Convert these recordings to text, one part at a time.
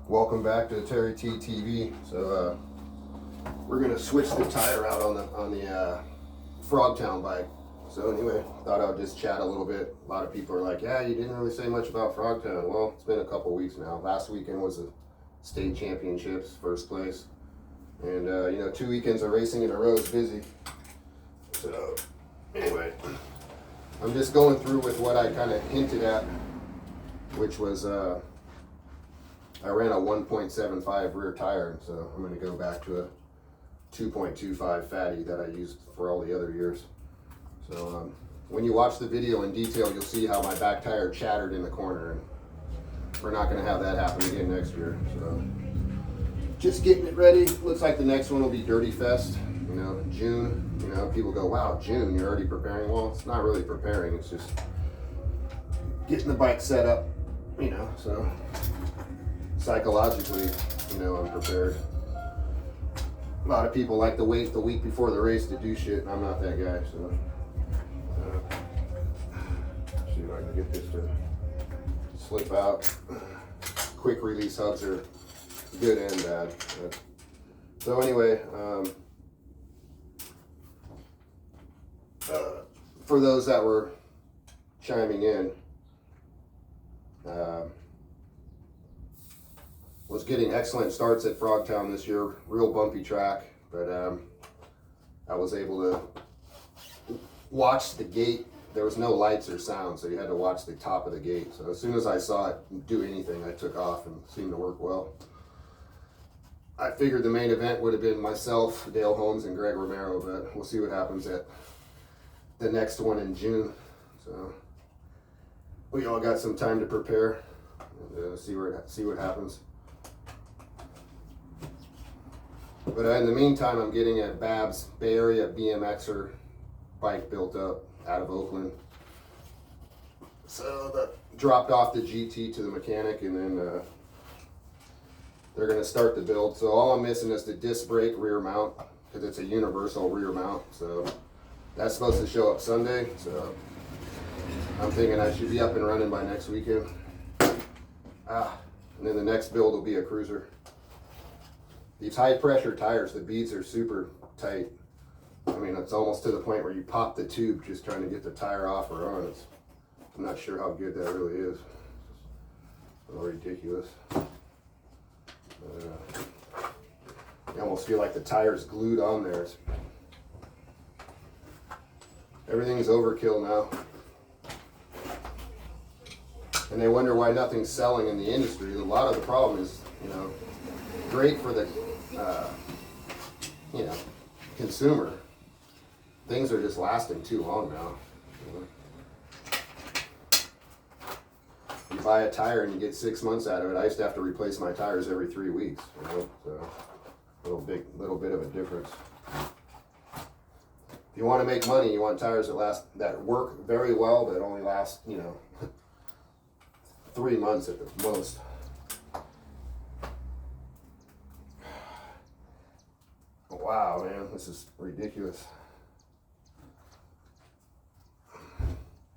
Welcome back to MR.T TV. So we're gonna switch the tire out on the Frogtown bike. So anyway, thought I would just chat a little bit. A lot of people are like, "Yeah, you didn't really say much about Frogtown." Well, it's been a couple weeks now. Last weekend was the state championships, first place, and 2 weekends of racing in a row is busy. So anyway, I'm just going through with what I kind of hinted at, which was I ran a 1.75 rear tire, so I'm going to go back to a 2.25 fatty that I used for all the other years. So when you watch the video in detail, you'll see how my back tire chattered in the corner, and we're not going to have that happen again next year. So just getting it ready. Looks like the next one will be Dirty Fest, June. People go, "Wow, June, you're already preparing." Well, it's not really preparing, it's just getting the bike set up, so psychologically, I'm prepared. A lot of people like to wait the week before the race to do shit, and I'm not that guy, so see if I can get this to slip out. Quick release hubs are good and bad. So anyway, for those that were chiming in, was getting excellent starts at Frogtown this year. Real bumpy track, but I was able to watch the gate. There was no lights or sound, so you had to watch the top of the gate. So as soon as I saw it do anything, I took off, and it seemed to work well. I figured the main event would have been myself, Dale Holmes, and Greg Romero, but we'll see what happens at the next one in June. So we all got some time to prepare and see what happens. But in the meantime, I'm getting a Babs Bay Area BMXer bike built up out of Oakland. So that dropped off the GT to the mechanic, and then they're going to start the build. So all I'm missing is the disc brake rear mount, because it's a universal rear mount. So that's supposed to show up Sunday. So I'm thinking I should be up and running by next weekend. And then the next build will be a cruiser. These high pressure tires, the beads are super tight. I mean, it's almost to the point where you pop the tube just trying to get the tire off or on. I'm not sure how good that really is. It's a little ridiculous. You almost feel like the tire's glued on there. Everything's overkill now. And they wonder why nothing's selling in the industry. A lot of the problem is, great for the consumer. Things are just lasting too long now. You buy a tire and you get 6 months out of it. I used to have to replace my tires every 3 weeks. So little bit of a difference. If you want to make money, you want tires that work very well, that only last 3 months at the most. Wow, man, this is ridiculous.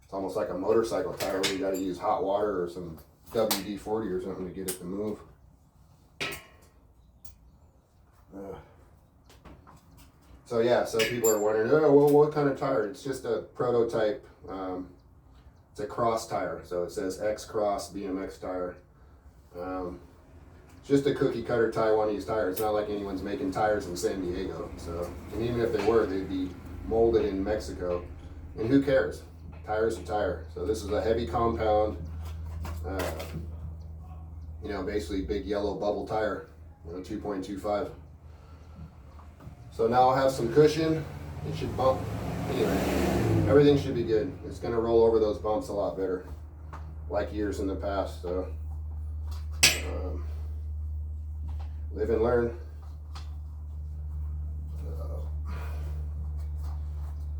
It's almost like a motorcycle tire where you got to use hot water or some WD-40 or something to get it to move. So people are wondering, oh, well, what kind of tire? It's just a prototype. It's a cross tire, so it says X Cross BMX tire. Just a cookie cutter Taiwanese tire. It's not like anyone's making tires in San Diego. So, and even if they were, they'd be molded in Mexico. And who cares? Tire's a tire. So this is a heavy compound, basically big yellow bubble tire, 2.25. So now I'll have some cushion. It should bump. Anyway, everything should be good. It's going to roll over those bumps a lot better, like years in the past. So. Live and learn.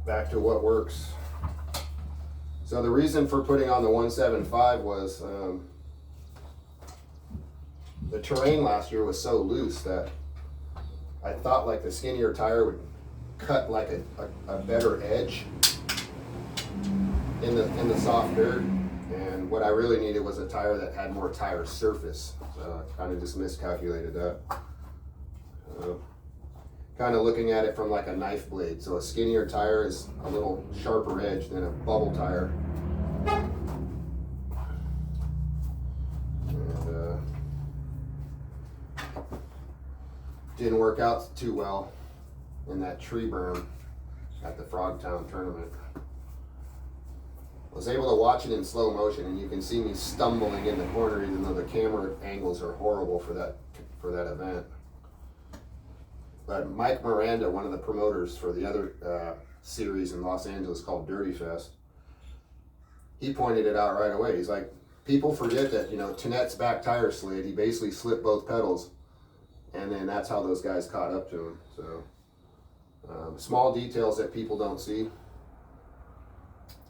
Back to what works. So the reason for putting on the 175 was the terrain last year was so loose that I thought like the skinnier tire would cut like a better edge in the soft dirt, and what I really needed was a tire that had more tire surface. So I kind of just miscalculated that. Kind of looking at it from like a knife blade. So a skinnier tire is a little sharper edge than a bubble tire. And didn't work out too well in that tree berm at the Frogtown tournament. I was able to watch it in slow motion, and you can see me stumbling in the corner, even though the camera angles are horrible for that event. But Mike Miranda, one of the promoters for the other series in Los Angeles called Dirty Fest, he pointed it out right away. He's like, people forget that, you know, Tenette's back tire slid. He basically slipped both pedals, and then that's how those guys caught up to him. So small details that people don't see.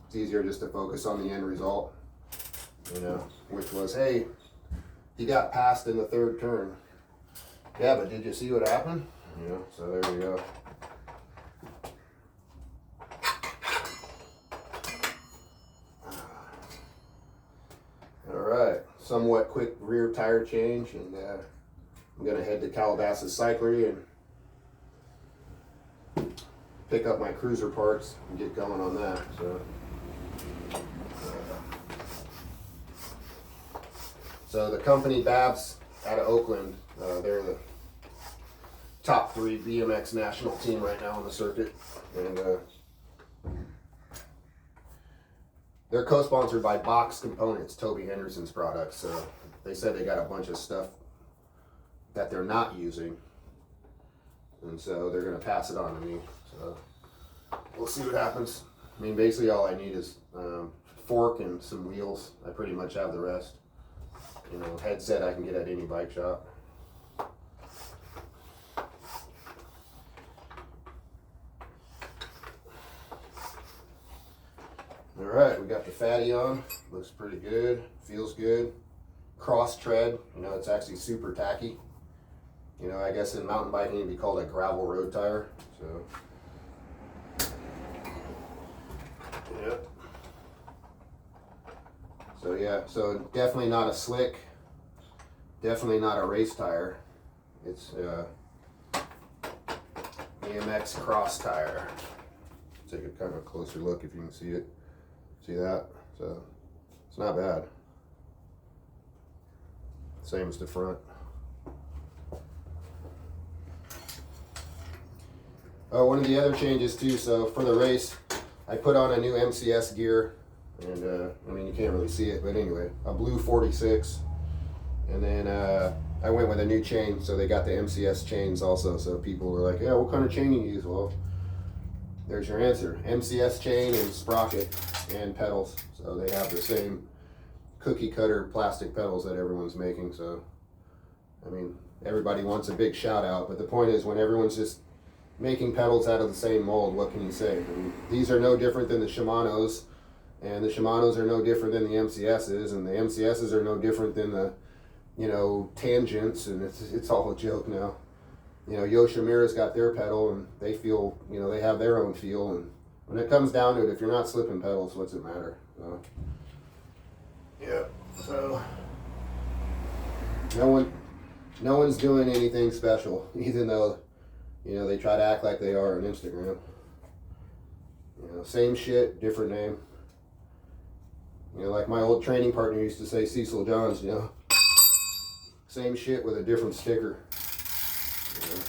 It's easier just to focus on the end result, you know, which was, hey, he got passed in the third turn. Yeah, but did you see what happened? You know, so there you go. All right, somewhat quick rear tire change, and I'm gonna head to Calabasas Cyclery and pick up my cruiser parts and get going on that. So the company Babs out of Oakland, they're the top 3 BMX national team right now on the circuit, and they're co-sponsored by Box Components, Toby Henderson's products. So they said they got a bunch of stuff that they're not using, and so they're going to pass it on to me. So we'll see what happens. I mean, basically all I need is fork and some wheels. I pretty much have the rest. You know, headset I can get at any bike shop. All right, we got the fatty on. Looks pretty good. Feels good. Cross tread. You know, it's actually super tacky. You know, I guess in mountain biking it'd be called a gravel road tire. So, yeah. So yeah, so definitely not a slick. Definitely not a race tire. It's BMX cross tire. Take a kind of closer look if you can see it. See that? So it's not bad. Same as the front. Oh, one of the other changes too, so for the race, I put on a new MCS gear, and I mean, you can't really see it, but anyway, a blue 46. And then I went with a new chain, so they got the MCS chains also, so people were like, yeah, what kind of chain you use? Well, there's your answer. MCS chain and sprocket and pedals. So they have the same cookie cutter plastic pedals that everyone's making. So, I mean, everybody wants a big shout out, but the point is when everyone's just making pedals out of the same mold, what can you say? I mean, these are no different than the Shimano's, and the Shimano's are no different than the MCS's, and the MCS's are no different than the, you know, Tangents, and it's all a joke now. You know, Yoshimura's got their pedal, and they feel, you know, they have their own feel, and when it comes down to it, if you're not slipping pedals, what's it matter? So, yeah, so no one's doing anything special, even though, you know, they try to act like they are on Instagram. You know, same shit, different name. You know, like my old training partner used to say, Cecil Johns, you know, same shit with a different sticker. You know?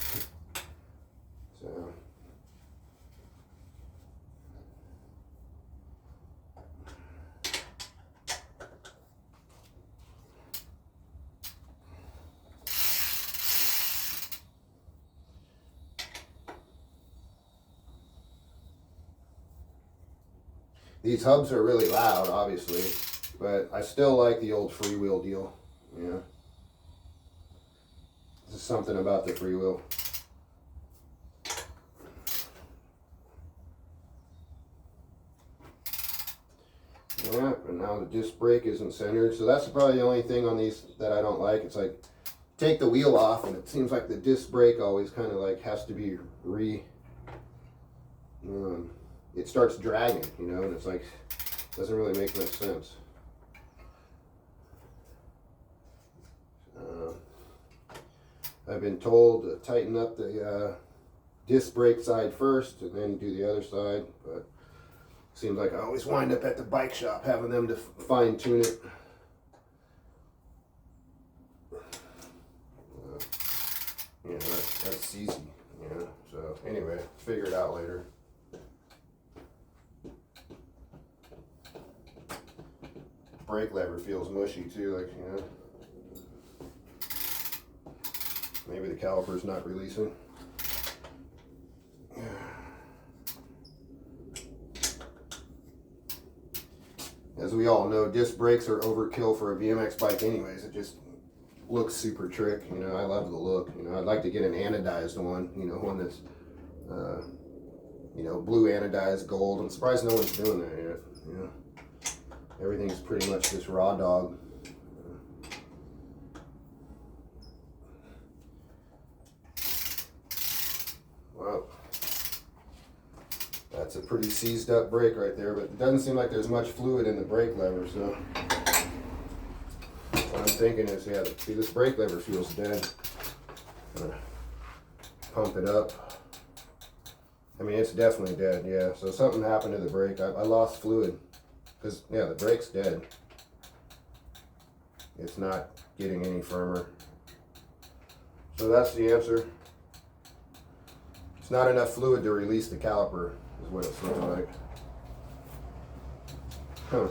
So. These hubs are really loud, obviously, but I still like the old freewheel deal. Yeah. There's something about the freewheel. Yeah, and now the disc brake isn't centered, so that's probably the only thing on these that I don't like. It's like, take the wheel off, and it seems like the disc brake always kind of like has to be it starts dragging, you know, and it's like, doesn't really make much sense. I've been told to tighten up the disc brake side first and then do the other side, but seems like I always wind up at the bike shop having them to fine tune it. You know, that's easy, you know. So anyway, figure it out later. Brake lever feels mushy too, like, you know. Maybe the caliper's not releasing. As we all know, disc brakes are overkill for a BMX bike anyways. It just looks super trick, you know. I love the look, you know. I'd like to get an anodized one, you know, one that's you know, blue anodized gold. I'm surprised no one's doing that yet, you know. Everything's pretty much just raw dog. Well, that's a pretty seized up brake right there, but it doesn't seem like there's much fluid in the brake lever, so what I'm thinking is, yeah, see, this brake lever feels dead. Pump it up. I mean, it's definitely dead, yeah. So something happened to the brake. I lost fluid, because, yeah, the brake's dead. It's not getting any firmer. So that's the answer. It's not enough fluid to release the caliper, is what it's looking like. Huh.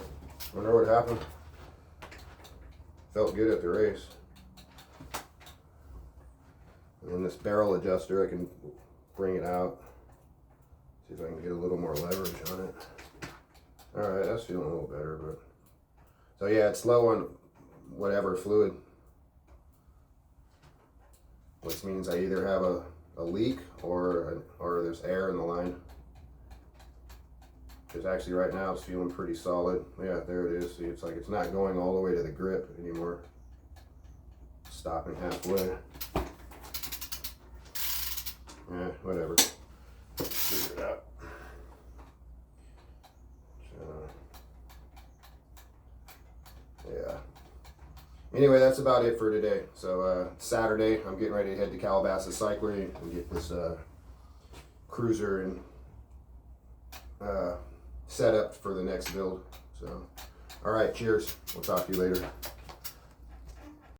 Wonder what happened. Felt good at the race. And then this barrel adjuster, I can bring it out. See if I can get a little more leverage on it. Alright, that's feeling a little better, but so yeah, it's low on whatever fluid. Which means I either have a leak or there's air in the line. Because actually right now it's feeling pretty solid. Yeah, there it is. See, it's like it's not going all the way to the grip anymore. Stopping halfway. Yeah, whatever. Figure it out. Yeah. Anyway, that's about it for today. So Saturday, I'm getting ready to head to Calabasas Cycling and get this cruiser and set up for the next build. So, all right, cheers. We'll talk to you later.